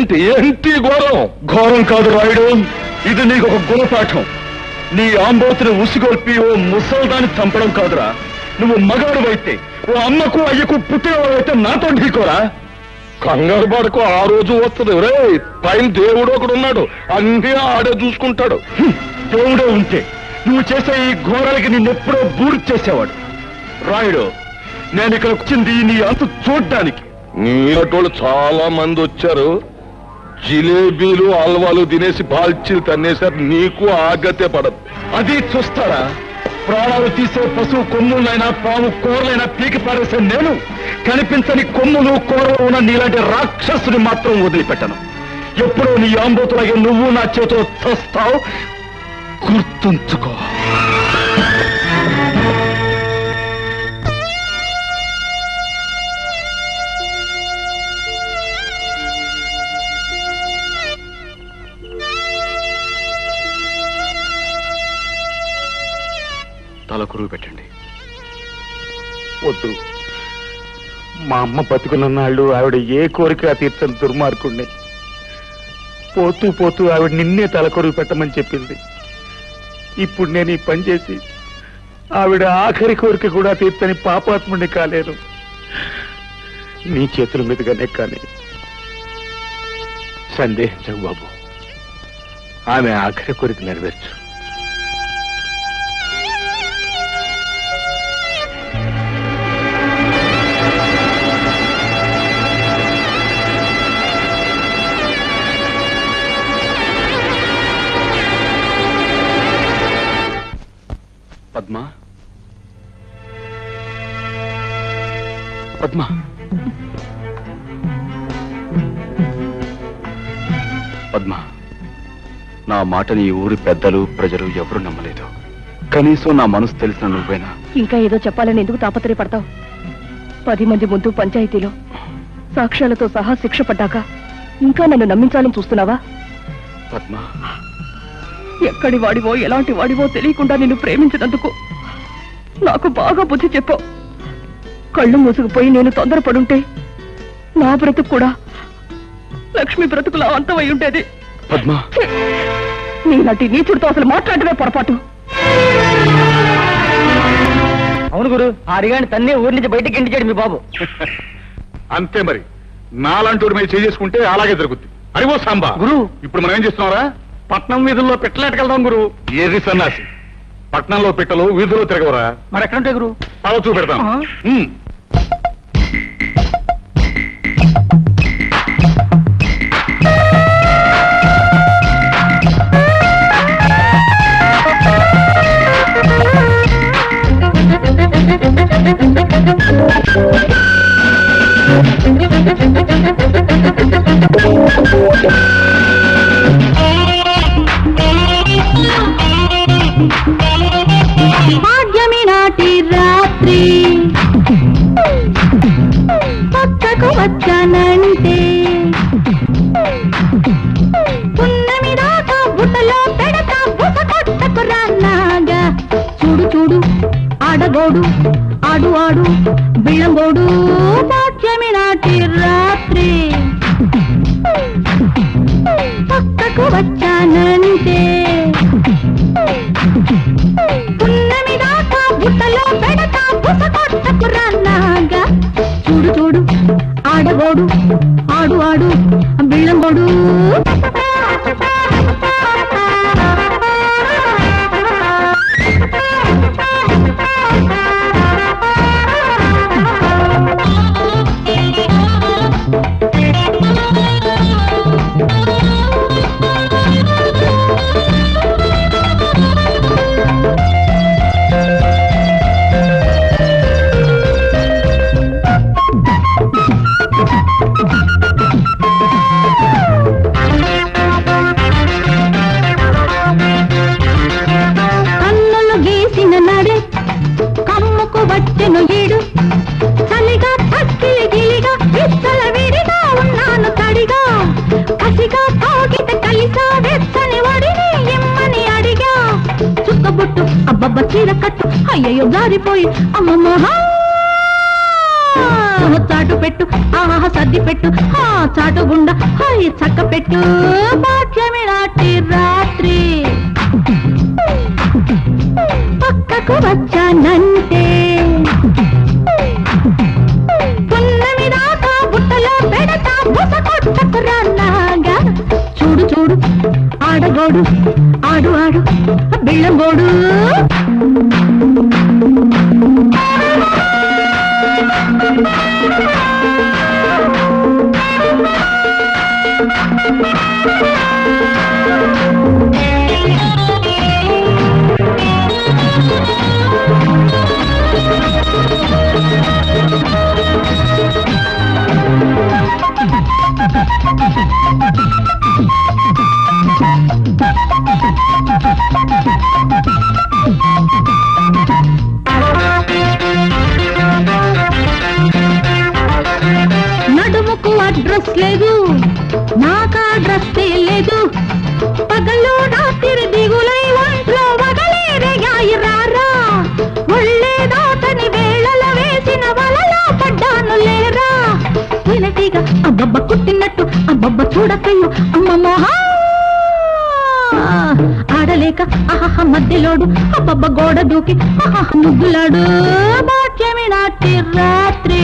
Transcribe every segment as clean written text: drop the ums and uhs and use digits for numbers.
ఏంటి ఏంటి ఘోరం? ఘోరం కాదు రాయుడు, ఇది నీకు ఒక గుణపాఠం. నీ ఆంబోతుని ఉసిగొల్పి ఓ ముసల్దాన్ని చంపడం కాదురా. నువ్వు మగాడువైతే, ఓ అమ్మకు అయ్యకు పుట్టినవాడైతే నాతో ఢీకోరా. కంగారు పడుకో, ఆ రోజు వస్తుంది. రే పైన దేవుడు ఒకడున్నాడు, అన్నీ ఆడే చూసుకుంటాడు. దేవుడే ఉంటే నువ్వు చేసే ఈ ఘోరాలకి నిన్నెప్పుడో బూడి చేసేవాడు. రాయుడు, నేను ఇక్కడ వచ్చింది నీ అంతు చూడ్డానికి. నీటోళ్ళు చాలా మంది వచ్చారు, జిలేబీలు హల్వాలు తినేసి బాల్చీలు తన్నేశారు. నీకు ఆగతే పడదు. అది చూస్తారా? ప్రాణాలు తీసే పశువు కొమ్ములైనా పాము కూరలైనా పీకి పారేసే నేను కనిపించని కొమ్ములు కూరలు ఉన్న నీలాంటి రాక్షసుని మాత్రం వదిలిపెట్టను. ఎప్పుడో నీ ఆంబోతులాగే నువ్వు నా చేతిలో చస్తావు, గుర్తుంచుకో. తల కురువు పెట్టండి. వద్దు, మా అమ్మ బతుకున్నన్నాళ్ళు ఆవిడ ఏ కోరిక తీర్చని దుర్మార్గుణ్ణి. పోతూ పోతూ ఆవిడ నిన్నే తలకొరువు పెట్టమని చెప్పింది. ఇప్పుడు నేను ఈ పని చేసి ఆవిడ ఆఖరి కోరిక కూడా తీర్చని పాపాత్ముడిని కాలేను. నీ చేతుల మీదుగానే కానీ సందేహించవు బాబు, ఆమె ఆఖరి కోరిక నెరవేర్చు. పద్మ, పద్మ, పద్మ, నా మాటని ఈ ఊరి పెద్దలు ప్రజలు ఎవరు నమ్మలేదు. కనీసం నా మనసు తెలిసిన నువ్వేనా? ఇంకా ఏదో చెప్పాలని ఎందుకు తాపత్రయపడతావు? 10 మంది ముందు పంచాయతీలో సాక్ష్యాలతో సహా శిక్ష పడ్డాక ఇంకా నన్ను నమ్మించాలని చూస్తున్నావా? పద్మ, ఎక్కడి వాడివో ఎలాంటి వాడివో తెలియకుండా నిన్ను ప్రేమించినందుకు నాకు బాగా బుద్ధి చెప్పావు. కళ్ళు మూసుకుపోయి నేను తొందరపడుంటే నా బ్రతుకు కూడా లక్ష్మి బ్రతుకులా అంతమై ఉండేది. పద్మ, నీలాంటి నీచుడితో అసలు మాట్లాడమే పొరపాటు. అవును గురు, ఆ అడిగాని తన్నే ఊరి నుంచి బయటకి ఎండిచాడు మీ బాబు. అంతే మరి, నాలాంటి మీద చేసుకుంటే అలాగే జరుగుద్ది. అరివో సాంబా గురు, ఇప్పుడు మనం ఏం చేస్తున్నారా? పట్నం వీధుల్లో పెట్టలేటకెళ్దాం గురు. ఏది సన్నాసి, పట్నంలో పెట్టలు వీధుల్లో తిరగవరా? మరి ఎక్కడుంటాయి గురు? అలా చూపెడతాం. భాగ్యమి నాటి రాత్రి పక్కకు వచ్చానంటే పున్నమి దాకా బుట్టలో పెడతా బుస కొట్టకు రాన్నాగా. చూడు చూడు ఆడగోడు, ఆడు ఆడు బిళ్ళంగోడు. భాగ్యమి నాటి రాత్రి పక్కకు వచ్చానంటే పున్నమి దాకా బుట్టలో పెడతా బుస కొట్టకు రాన్నాగా. చూడు చూడు ఆడగోడు, ఆడు ఆడు బిళ్ళంగోడు. వచ్చెను ఈడు చలిగా తక్కిలి గిలిగా విచ్చల విడిగా ఉన్నాను తడిగా కసిగా తాగిత కలిసా వెచ్చని వడిని ఇమ్మని అడిగా. చుక్కబుట్టు అబ్బబ్బ చీర కట్టు అయ్యయ్యో జారిపోయి అమ్మమ్మ చాటు పెట్టు ఆహా సర్ది పెట్టు చాటు గుండ హాయ్ చక్క పెట్టు భాగ్యమి నాటి రాత్రి పక్కకు వచ్చానంటే పున్నమి దాకా బుట్టలో పెడతా బుస కొట్టకురాగా చూడు చూడు ఆడగోడు ఆడు ఆడు బిళ్ళగోడు నడుముకు అడ్రస్ లేదు నాకా అడ్రస్ లేదు పగలు రాత్రి దిగులై ఒంట్లో వగలేరేగాయి రారా ఒళ్ళే దాతని వేళల వేసిన వలలో పడ్డాను లేరా తేనెటీగా అబ్బబ్బ కుట్టినట్టు అబ్బబ్బ చూడకయ్యో అమ్మమ్మోహా ఆడలేక ఆహా మధ్యలోడు అబ్బబ్బ గోడ దూకి ఆహా ముద్దులాడు భాగ్యమి నాటి రాత్రి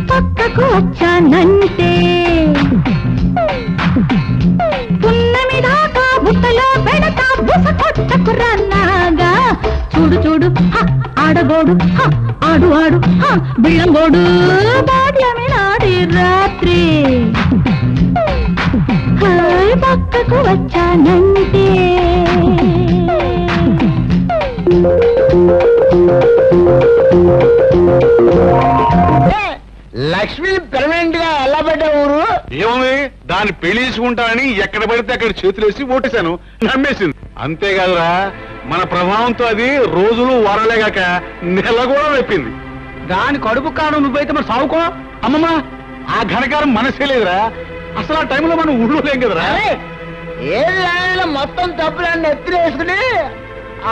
పక్కకు వచ్చానంటే పున్నమి దాకా బుట్టలో పెడతా బుస కొట్టకురాగా చూడు చూడు ఆడగోడు ఆడు ఆడు బిళ్ళంగోడు భాగ్యమి నాటి రాత్రి పక్కకు వచ్చానంటే లక్ష్మి పెర్మనెంట్ గా ఎలా పెట్టా ఊరు ఏమని దాన్ని పెళ్లి చేసుకుంటానని ఎక్కడ పడితే అక్కడ చేతులేసి ఓటేశాను నమ్మేసింది అంతేకాదురా మన ప్రభావంతో అది రోజులు వారాలేగాక నెల కూడా వెప్పింది దాని కడుపు కాను నువ్వైతే మరి సావుకో అమ్మమ్మ ఆ ఘనకారం మనసే లేదురా అసలు ఆ టైంలో మనం ఊళ్ళో లేం కదరా ఏది మొత్తం తప్పులన్నీ ఎత్తిరేసుకుని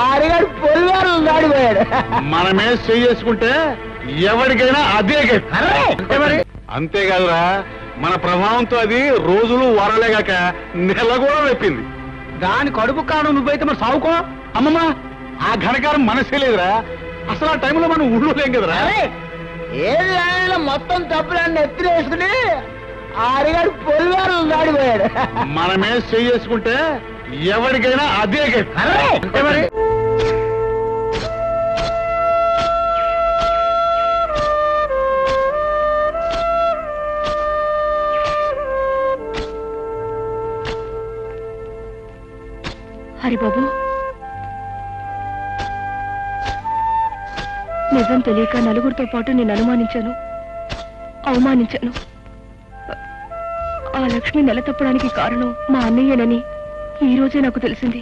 ఆరిగాడు పొలివారు దాడిపోయాడు మనమే చేసుకుంటే ఎవరికైనా అదే మరి అంతేకాదురా మన ప్రభావంతో అది రోజులు వారాలేగాక నెల కూడా వెప్పింది దాని కడుపు కాను నువ్వైతే మరి సావుకో అమ్మమ్మ ఆ ఘనకారం మనసే లేదురా అసలు ఆ టైంలో మనం ఊళ్ళో లేం కదరా ఏది మొత్తం తప్పులన్నీ ఎత్తిరేసుకుని ఆరిగాడు పొలివారు దాడిపోయాడు మనమే చేసుకుంటే ఎవరికైనా అదే మరి హరిబాబు నిజం తెలియక నలుగురితో పాటు నేను అనుమానించాను అవమానించాను ఆ లక్ష్మి నెల తప్పడానికి కారణం మా అన్నయ్యనని ఈ రోజే నాకు తెలిసింది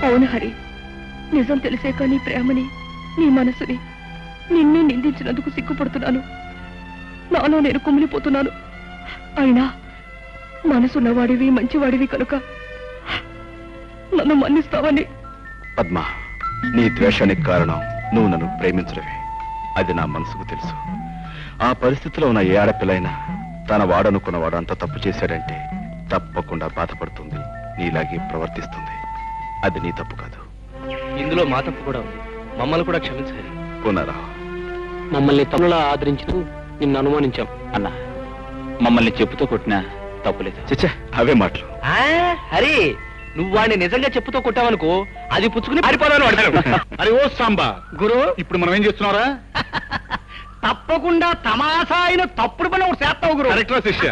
అవును హరి నిజం తెలిసాక నీ ప్రేమని నీ మనసుని నిన్ను నిందించినందుకు సిగ్గుపడుతున్నాను నాలో నేను కుమిలిపోతున్నాను అయినా మనసున్నవాడివి మంచివాడివి కనుక నన్ను మన్నిస్తావని పద్మ నీ ద్వేషానికి కారణం నువ్వు నన్ను ప్రేమించడమే అది నా మనసుకు తెలుసు ఆ పరిస్థితిలో ఉన్న ఏ ఆడపిల్లైనా తన వాడనుకున్నవాడు అంత తప్పు చేశాడంటే తప్పకుండా బాధపడుతుంది నీలాగే ప్రవర్తిస్తుంది అది నీ తప్పు కాదు ఇందులో మా తప్పు కూడా ఉంది మమ్మల్ని కూడా క్షమించాలి పునరావు మమ్మల్ని తమ్ములా ఆదరించు నిన్ను అనుమానించాం అన్నా మమ్మల్ని చెప్పుతో కొట్టినా తప్పులేదు చచ్చా అవే మాటలు హరి నువ్వు వాడిని నిజంగా చెప్పుతో కొట్టావనుకో అది పుచ్చుకుని పారిపోదాను అడిగాను అరే ఓ సాంబా గురు ఇప్పుడు మనం ఏం చేస్తున్నారా తప్పకుండా తమాషా అయిన తప్పుడు పని ఒకటి చేస్తావు గురు కరెక్టరా శిష్య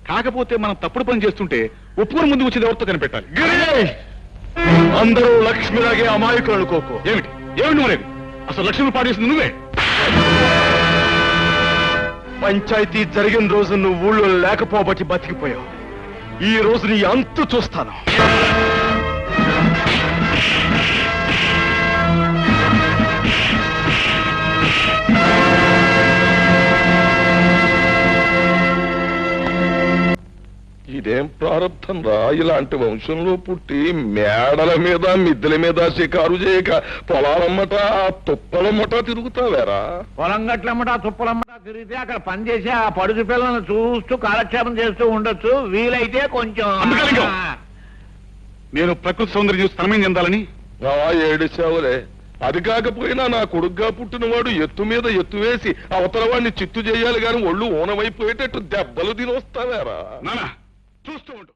కాకపోతే మనం తప్పుడు పని చేస్తుంటే ఒప్పుకొని ముందు వచ్చేది ఎవరితో కనిపెట్టాలి అందరూ లక్ష్మిలాగే అమాయకులు అనుకోకు ఏమిటి ఏమిటి నువ్వు లేదు అసలు లక్ష్మి పాడేసింది నువ్వే పంచాయతీ జరిగిన రోజు నువ్వు ఊళ్ళో లేకపోబట్టి బతికిపోయావు ఈ రోజు నీ అంతు చూస్తాను ఈ ఇదేం ప్రారంభం రా, ఇలాంటి వంశంలో పుట్టి మేడల మీద మిద్దెల మీద షికారు చేయక పొలాలమ్మట తుప్పలమ్మట తిరుగుతావేరా? పొలం గట్లమ్మట తుప్పలమ్మట తిరిగితే అక్కడ పనిచేసి ఆ పడుచు పిల్లలను చూస్తూ కాలక్షేపం చేస్తూ ఉండొచ్చు. వీలైతే కొంచెం నేను ప్రకృతి సౌందర్యం చూసి తనమేం చెందాలని ఏడిచావులే. అది కాకపోయినా నా కొడుగ్గా పుట్టినవాడు ఎత్తు మీద ఎత్తు వేసి అవతల వాడిని చిత్తు చేయాలి గాని ఒళ్ళు ఊనమైపోయేటట్టు దెబ్బలు తినొస్తావేరా? నానా చూస్తూ ఉండు.